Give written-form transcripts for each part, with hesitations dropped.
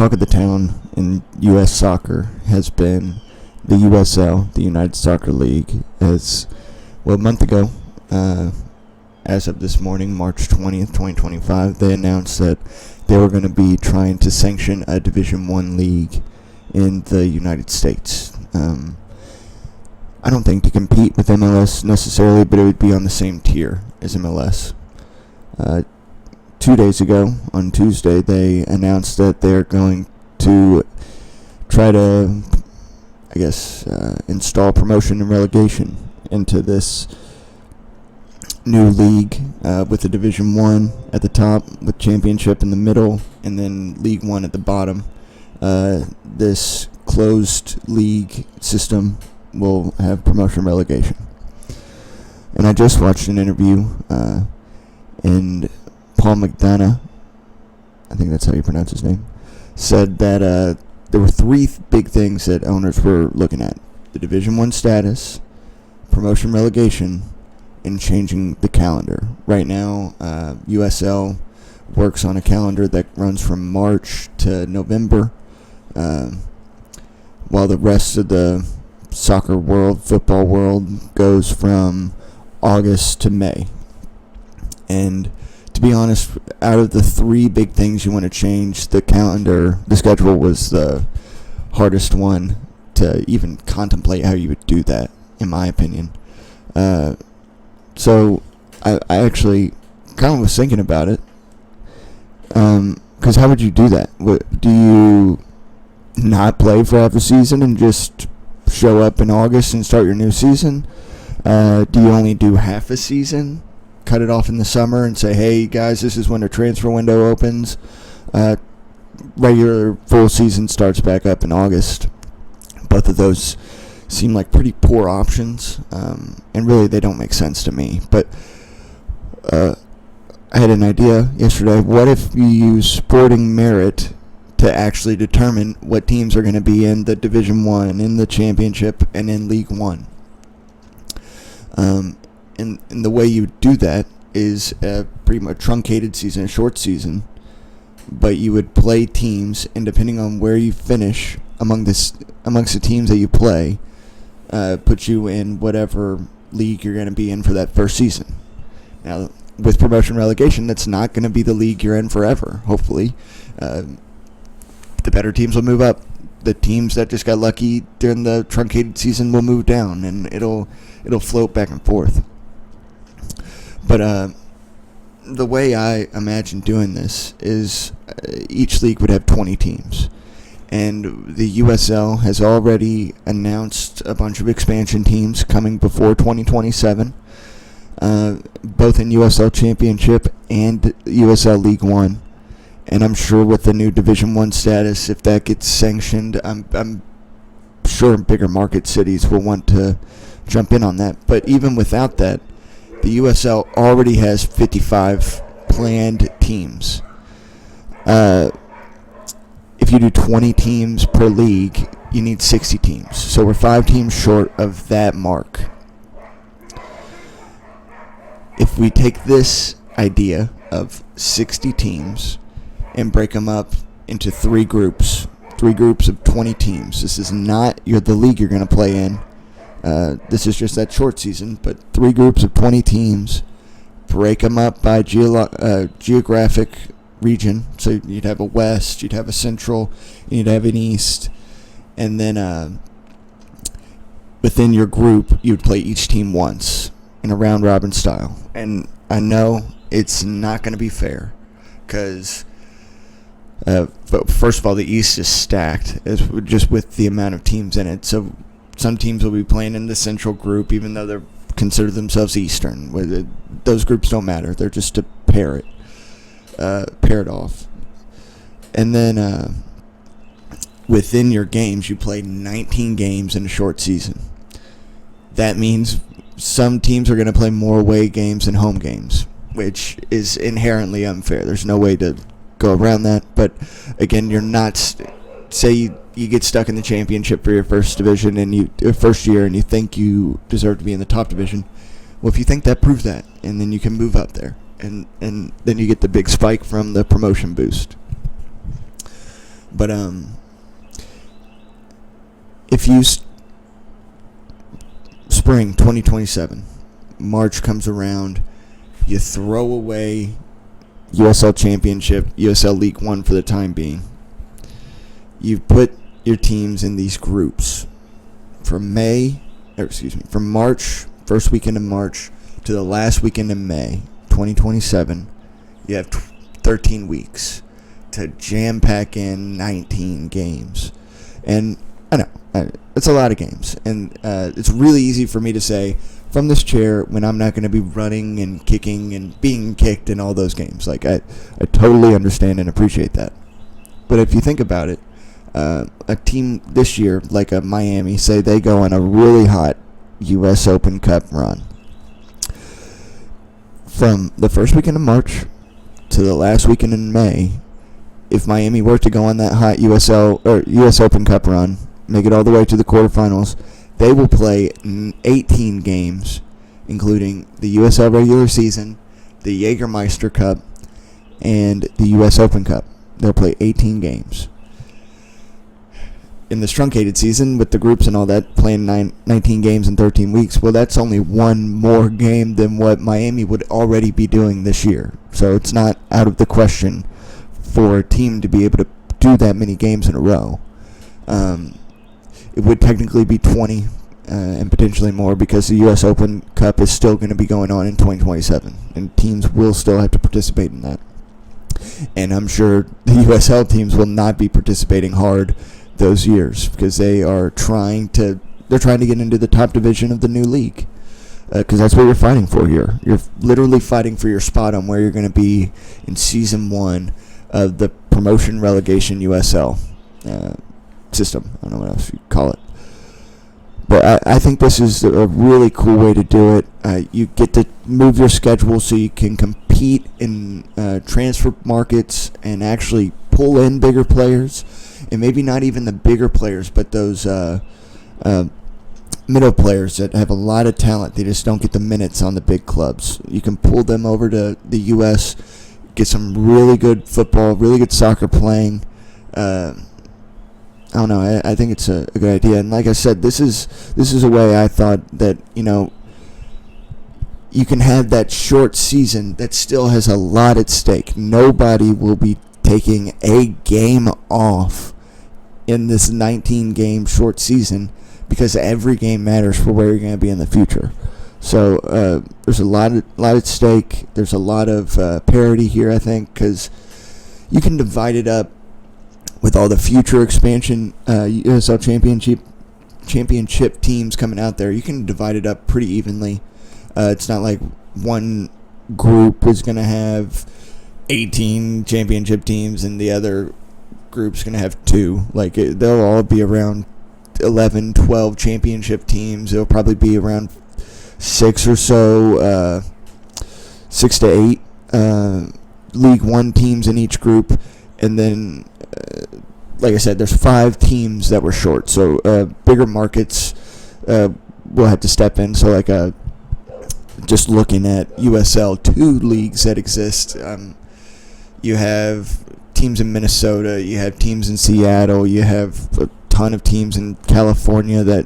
talk of the town in U.S. soccer has been the USL, the United Soccer League, as well. A month ago, as of this morning, March 20th, 2025, they announced that they were going to be trying to sanction a Division I league in the United States. I don't think to compete with MLS necessarily, but it would be on the same tier as MLS. 2 days ago, on Tuesday, they announced that they're going to try to, install promotion and relegation into this new league with the Division I at the top, with Championship in the middle, and then League One at the bottom. This closed league system will have promotion and relegation. And I just watched an interview, and Paul McDonough, I think that's how you pronounce his name, said that there were three big things that owners were looking at: the Division I status, promotion relegation, and changing the calendar. Right now, USL works on a calendar that runs from March to November, while the rest of the soccer world, football world, goes from August to May. And to be honest, out of the three big things you want to change, the schedule was the hardest one to even contemplate how you would do that, in my opinion. So I actually kind of was thinking about it. Because how would you do that? Do you not play for half a season and just show up in August and start your new season? Do you only do half a season, cut it off in the summer, and say, hey guys, this is when the transfer window opens? Regular full season starts back up in August. Both of those seem like pretty poor options, and really they don't make sense to me. But I had an idea yesterday. What if you use sporting merit to actually determine what teams are going to be in the Division I, in the Championship, and in League One? And the way you do that is pretty much truncated season, a short season, but you would play teams, and depending on where you finish amongst the teams that you play, put you in whatever league you're going to be in for that first season. Now, with promotion relegation, that's not going to be the league you're in forever, hopefully. The better teams will move up. The teams that just got lucky during the truncated season will move down, and it'll float back and forth. But the way I imagine doing this is each league would have 20 teams. And the USL has already announced a bunch of expansion teams coming before 2027, both in USL Championship and USL League One. And I'm sure with the new Division I status, if that gets sanctioned, I'm sure bigger market cities will want to jump in on that. But even without that, the USL already has 55 planned teams. If you do 20 teams per league, you need 60 teams. So we're 5 teams short of that mark. If we take this idea of 60 teams and break them up into 3 groups of 20 teams. This is not the league you're going to play in. This is just that short season, but 3 groups of 20 teams, break them up by geographic region. So you'd have a West, you'd have a Central, and you'd have an East. And then within your group, you'd play each team once in a round-robin style. And I know it's not going to be fair because... but first of all, the East is stacked, just with the amount of teams in it. So some teams will be playing in the Central group, even though they consider themselves Eastern. Those groups don't matter; they're just to pair it off. And then within your games, you play 19 games in a short season. That means some teams are going to play more away games than home games, which is inherently unfair. There's no way to go around that. But again, you're not, say you get stuck in the Championship for your first division and first year, and you think you deserve to be in the top division. Well, if you think that, prove that, and then you can move up there, and then you get the big spike from the promotion boost. But if you spring 2027, March comes around, you throw away USL Championship, USL League One for the time being. You put your teams in these groups from March, first weekend of March to the last weekend in May 2027. You have 13 weeks to jam pack in 19 games. And I know, it's a lot of games. And it's really easy for me to say from this chair when I'm not going to be running and kicking and being kicked in all those games. Like, I totally understand and appreciate that. But if you think about it, a team this year, like a Miami, say they go on a really hot U.S. Open Cup run. From the first weekend of March to the last weekend in May, if Miami were to go on that hot USL or U.S. Open Cup run, make it all the way to the quarterfinals, they will play 18 games, including the USL regular season, the Jägermeister Cup, and the U.S. Open Cup. They'll play 18 games. In this truncated season, with the groups and all that, playing 19 games in 13 weeks, well, that's only one more game than what Miami would already be doing this year. So it's not out of the question for a team to be able to do that many games in a row. It would technically be 20 and potentially more because the U.S. Open Cup is still going to be going on in 2027, and teams will still have to participate in that. And I'm sure the USL teams will not be participating hard those years because they're trying to get into the top division of the new league, because that's what you're fighting for here. You're literally fighting for your spot on where you're going to be in season 1 of the promotion relegation USL system. I don't know what else you call it, but I think this is a really cool way to do it. You get to move your schedule so you can compete in transfer markets and actually pull in bigger players. And maybe not even the bigger players, but those middle players that have a lot of talent. They just don't get the minutes on the big clubs. You can pull them over to the U.S., get some really good football, really good soccer playing. I don't know. I think it's a good idea. And like I said, this is a way I thought that, you can have that short season that still has a lot at stake. Nobody will be taking a game off in this 19-game short season because every game matters for where you're going to be in the future. So there's a lot at stake. There's a lot of parity here, I think, because you can divide it up with all the future expansion USL championship teams coming out there. You can divide it up pretty evenly. It's not like one group is going to have 18 championship teams and the other group's going to have 2. Like, they'll all be around 11, 12 championship teams. It'll probably be around 6 or so, 6 to 8 League One teams in each group. And then, like I said, there's 5 teams that were short. So bigger markets will have to step in. So, like, just looking at USL 2 leagues that exist, you have teams in Minnesota, you have teams in Seattle, you have a ton of teams in California that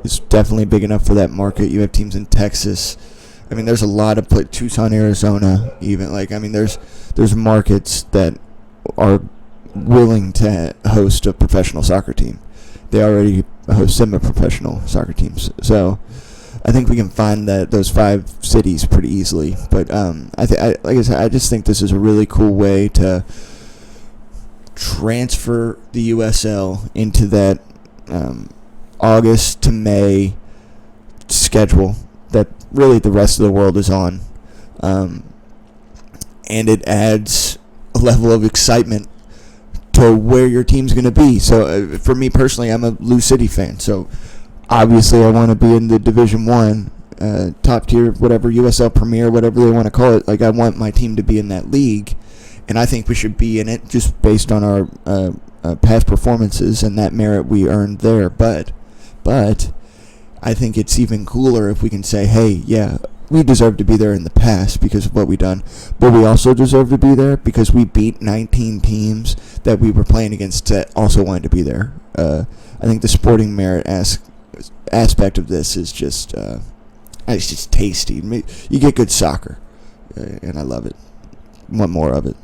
is definitely big enough for that market. You have teams in Texas. I mean, there's a lot of Tucson, Arizona, even. Like, I mean, there's markets that are willing to host a professional soccer team. They already host semi-professional soccer teams. So I think we can find those 5 cities pretty easily. But like I said, I just think this is a really cool way to transfer the USL into that August to May schedule that really the rest of the world is on. And it adds a level of excitement to where your team's going to be. So for me personally, I'm a Lou City fan. So obviously I want to be in the Division 1, top tier, whatever, USL Premier, whatever they want to call it. Like, I want my team to be in that league. And I think we should be in it just based on our past performances and that merit we earned there. But I think it's even cooler if we can say, hey, yeah, we deserve to be there in the past because of what we done, but we also deserve to be there because we beat 19 teams that we were playing against that also wanted to be there. I think the sporting merit aspect of this is just it's just tasty. You get good soccer, and I love it. Want more of it.